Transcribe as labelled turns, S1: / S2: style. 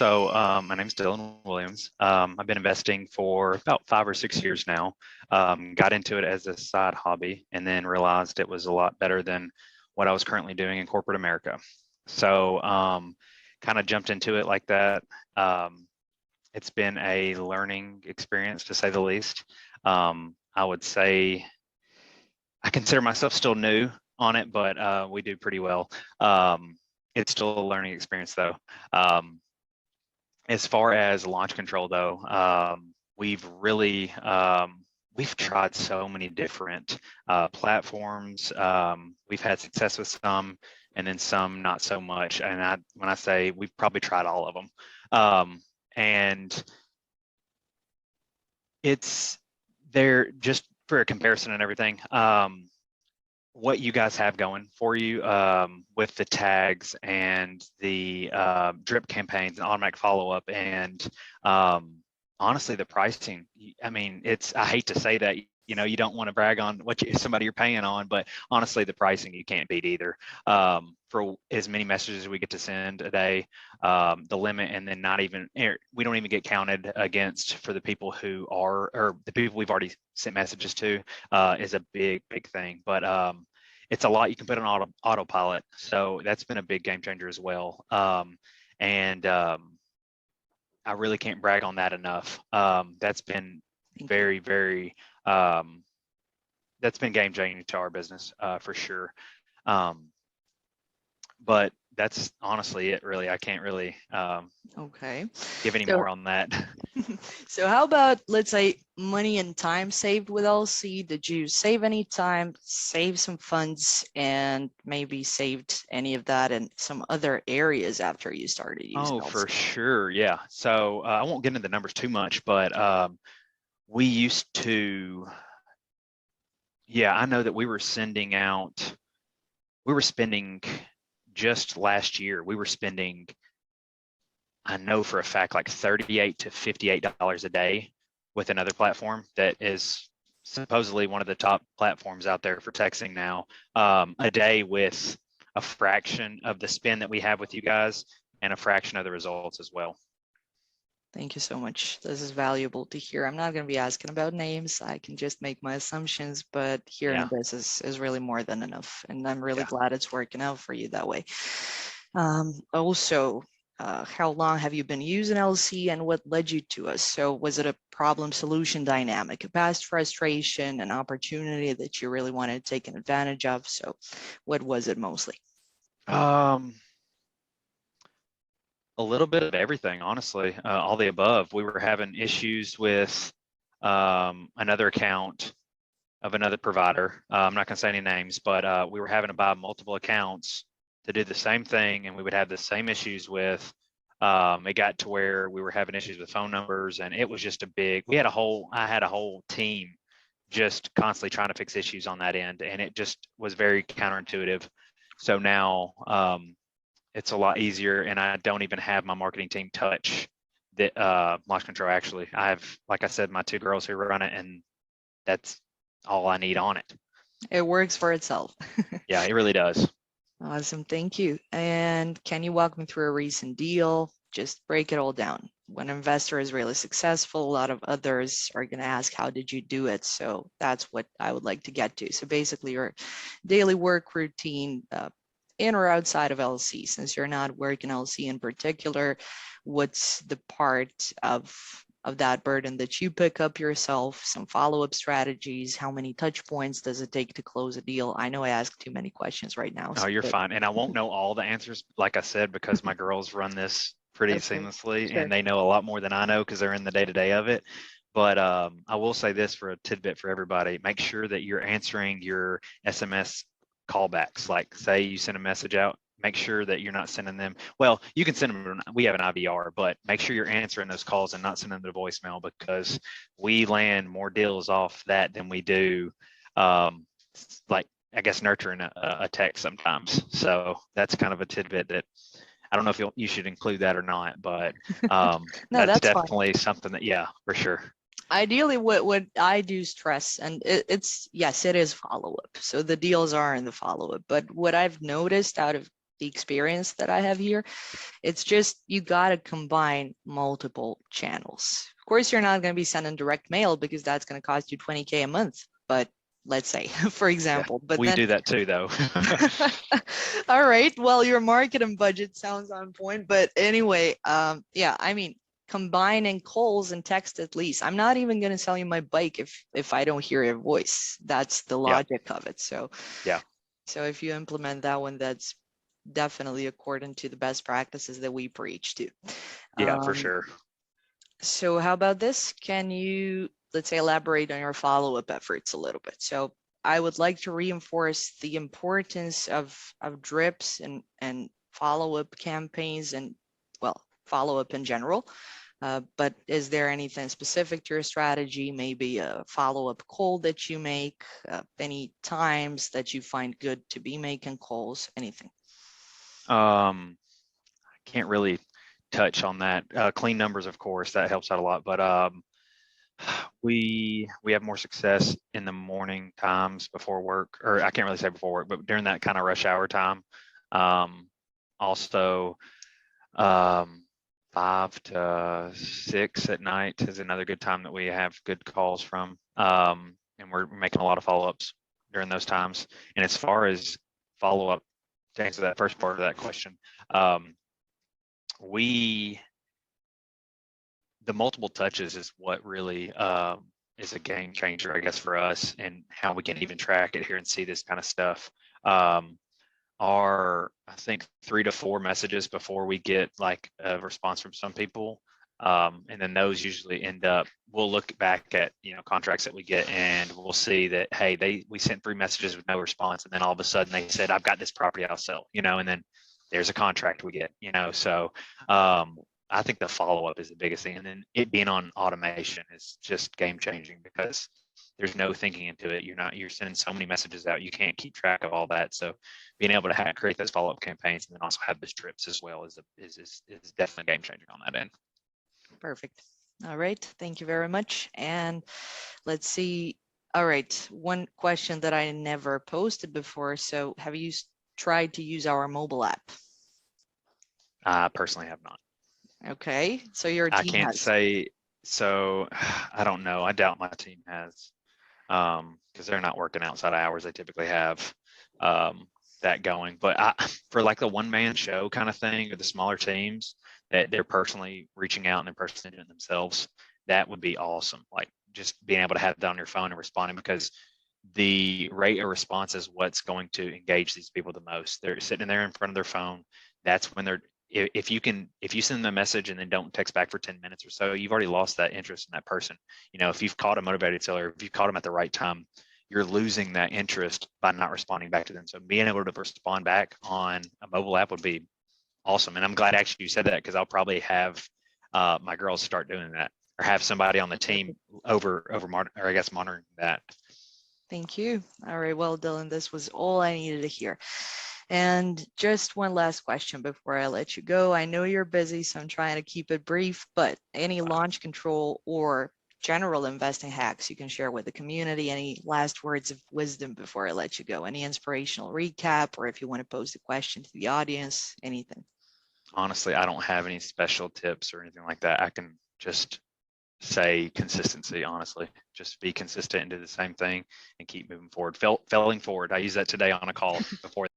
S1: My name's Dylan Williams. I've been investing for about 5 or 6 years now. Got into it as a side hobby and then realized it was a lot better than what I was currently doing in corporate America. So, kind of jumped into it like that. Um, it's been a learning experience to say the least. I would say I consider myself still new on it, but we do pretty well. It's still a learning experience though. As far as launch control though, we've tried so many different platforms. We've had success with some, and then some not so much. And when I say we've probably tried all of them, and it's there just for a comparison and everything. What you guys have going for you with the tags and the drip campaigns and automatic follow-up and honestly the pricing. I mean, I hate to say that, you don't want to brag on somebody you're paying on, but honestly the pricing you can't beat either. For as many messages as we get to send a day, the limit, and then we don't even get counted against for the people or the people we've already sent messages to, is a big thing. But it's a lot you can put on autopilot, so that's been a big game changer as well. And I really can't brag on that enough. That's been very that's been game changing to our business, for sure. But that's honestly it, really. I can't really
S2: Okay.
S1: give any
S2: So,
S1: more on that.
S2: so how about, let's say, money and time saved with LC? Did you save any time, save some funds, and maybe saved any of that in some other areas after you started using
S1: Oh,
S2: LC?
S1: for sure. Yeah. So I won't get into the numbers too much, but we used to, yeah, I know that we were spending just last year, I know for a fact, like $38 to $58 a day with another platform that is supposedly one of the top platforms out there for texting now, a day with a fraction of the spend that we have with you guys and a fraction of the results as well.
S2: Thank you so much. This is valuable to hear. I'm not going to be asking about names. I can just make my assumptions, but hearing this is really more than enough. And I'm really glad it's working out for you that way. Also, how long have you been using LC and what led you to us? So was it a problem solution dynamic, a past frustration, an opportunity that you really wanted to take advantage of? So what was it mostly?
S1: A little bit of everything, honestly, all the above. We were having issues with another account of another provider. I'm not going to say any names, but we were having to buy multiple accounts to do the same thing, and we would have the same issues with. It got to where we were having issues with phone numbers, and it was just I had a whole team just constantly trying to fix issues on that end, and it just was very counterintuitive. So now it's a lot easier, and I don't even have my marketing team touch the launch control. Actually, I have, like I said, my two girls who run it, and that's all I need on it.
S2: It works for itself.
S1: Yeah, it really does.
S2: Awesome, thank you. And can you walk me through a recent deal? Just break it all down. When an investor is really successful, a lot of others are going to ask, how did you do it? So that's what I would like to get to. So basically your daily work routine, in or outside of LC, since you're not working LC in particular, what's the part of that burden that you pick up yourself, some follow-up strategies, how many touch points does it take to close a deal? I know I asked too many questions right now.
S1: Oh, you're fine. And I won't know all the answers, like I said, because my girls run this pretty seamlessly, and they know a lot more than I know because they're in the day-to-day of it. But I will say this for a tidbit for everybody: make sure that you're answering your SMS callbacks. Like, say you send a message out, make sure that you're not sending them. Well, you can send them. We have an IVR, but make sure you're answering those calls and not sending them to voicemail, because we land more deals off that than we do, like, I guess, nurturing a text sometimes. So that's kind of a tidbit that I don't know if you should include that or not, but
S2: No,
S1: that's
S2: fine.
S1: definitely something that, yeah, for sure.
S2: Ideally, what I do stress, and it's, yes, it is follow-up. So the deals are in the follow-up. But what I've noticed out of the experience that I have here. It's just you got to combine multiple channels. Of course, you're not going to be sending direct mail because that's going to cost you 20K a month. But let's say, for example, but
S1: we
S2: then
S1: do that too, though.
S2: all right, well, your marketing budget sounds on point, but anyway, yeah, I mean, combining calls and text at least. I'm not even going to sell you my bike if I don't hear your voice. That's the
S1: Yeah.
S2: logic of it. So
S1: Yeah.
S2: so if you implement that one, that's definitely according to the best practices that we preach to.
S1: Yeah, for sure.
S2: So how about this? Can you, let's say, elaborate on your follow-up efforts a little bit? So I would like to reinforce the importance of drips and follow-up campaigns and, well, follow-up in general. But is there anything specific to your strategy? Maybe a follow-up call that you make, any times that you find good to be making calls, anything?
S1: I can't really touch on that. Clean numbers, of course, that helps out a lot. But we have more success in the morning times before work, or I can't really say before work, but during that kind of rush hour time. Also, 5 to 6 at night is another good time that we have good calls from. And we're making a lot of follow-ups during those times. And as far as follow-up, to answer that first part of that question, the multiple touches is what really is a game changer, I guess, for us, and how we can even track it here and see this kind of stuff. Are, I think, 3 to 4 messages before we get like a response from some people. And then those usually end up, we'll look back at, contracts that we get, and we'll see that, hey, we sent 3 messages with no response. And then all of a sudden they said, I've got this property I'll sell, and then there's a contract we get, so I think the follow-up is the biggest thing. And then it being on automation is just game changing, because there's no thinking into it. You're sending so many messages out, you can't keep track of all that. So being able to create those follow-up campaigns and then also have those trips as well is definitely game changing on that end.
S2: Perfect. All right. Thank you very much. And let's see. All right. One question that I never posted before. So have you tried to use our mobile app?
S1: I personally have not.
S2: Okay. So your
S1: I
S2: team
S1: can't
S2: has.
S1: say, so I don't know. I doubt my team has, because they're not working outside hours. They typically have that going. But for like the one-man show kind of thing, or the smaller teams that they're personally reaching out and they're personally doing it themselves, that would be awesome. Like just being able to have that on your phone and responding, because the rate of response is what's going to engage these people the most. They're sitting there in front of their phone. That's when they're, if you send them a message and then don't text back for 10 minutes or so, you've already lost that interest in that person. If you've caught a motivated seller, if you've caught them at the right time, you're losing that interest by not responding back to them. So being able to respond back on a mobile app would be awesome. And I'm glad actually you said that, because I'll probably have my girls start doing that, or have somebody on the team monitoring that.
S2: Thank you. All right. Well, Dylan, this was all I needed to hear. And just one last question before I let you go. I know you're busy, so I'm trying to keep it brief, but any launch control or general investing hacks you can share with the community? Any last words of wisdom before I let you go? Any inspirational recap, or if you want to pose a question to the audience, anything?
S1: Honestly, I don't have any special tips or anything like that. I can just say consistency. Honestly, just be consistent and do the same thing and keep moving forward. Failing forward. I used that today on a call before